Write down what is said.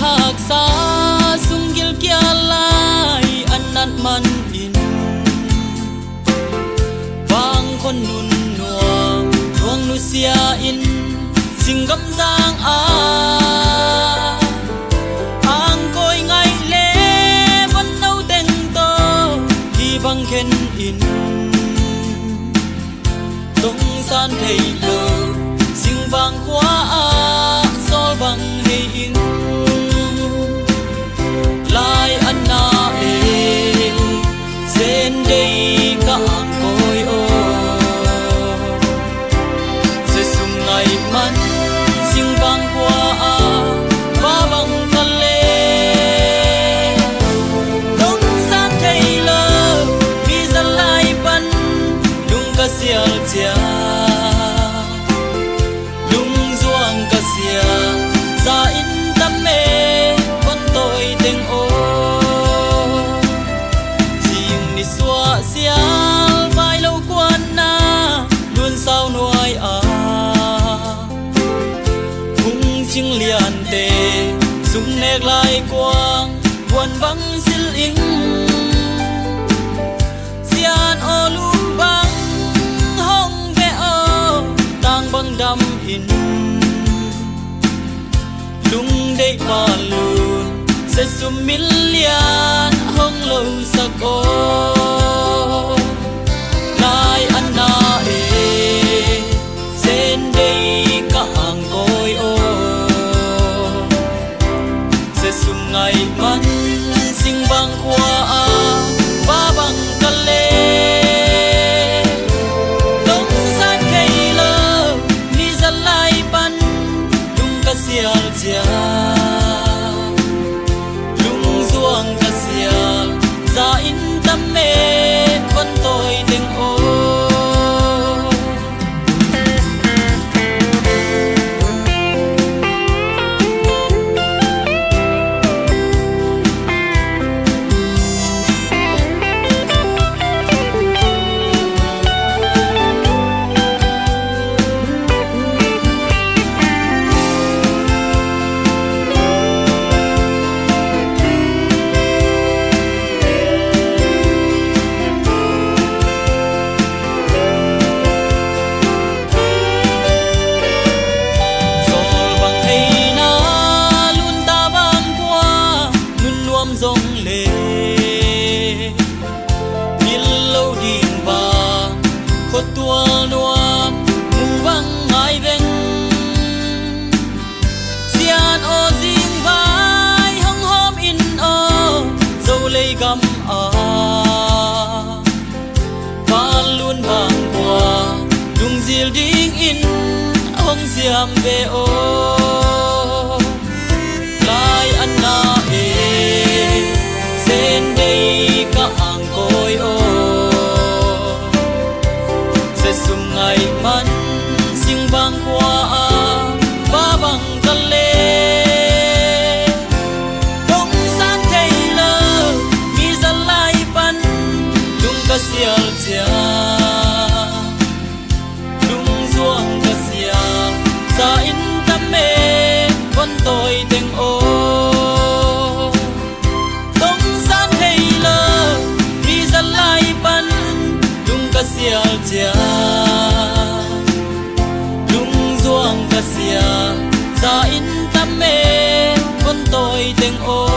hak sa sunggil kialay anan man in bang kon nun nuang nuang nu sia in singgam giang a ang koi ngai le ban nâu teng to hi bang khen in tung san thầy lơ sing bang khóa a sol bang hei ing lai anna e sen dei ka ang koi o se sum ngai man sing bang khóa a ba bang kale tung san thầy lơ mi za lai ban lung ka sial chia lung zuang ka sia za in tâm mê con tôi tình ô riêng đi xóa xial vai lâu quan na luôn sao nuôi à cung chinh liền tề sung nét lại quang buồn vắng sil ing xian ô lu băng hong ve ô tang băng đâm in lung đây pa luôn sẽ sum min lian hong lâu sa cô lai anna e sen đây ka ang koi o sẽ sum ngai man sing bang khwa a ba bang kale dong san kei lơ ni za lai ban lung ka sial chia lung zuang ka sial za in tâm mê con tôi tình ô dòng lệ nhìn lâu điên vàng khốt tua nuam mù băng ai veng xian ô riêng vai hong hôm in ô dâu lây găm à van luôn vàng qua đung diều đinh in hong diam về ô lai anna e sen đây ka ang koi o se sum ngai man sing bang khwa a ba bang kale dong san thei lơ mi za lai ban lung ka sial chia lung zuang ka sial za in tâm mê con tôi tình ô sial chia lung zuang ka sia za in tâm mê con tôi tình ô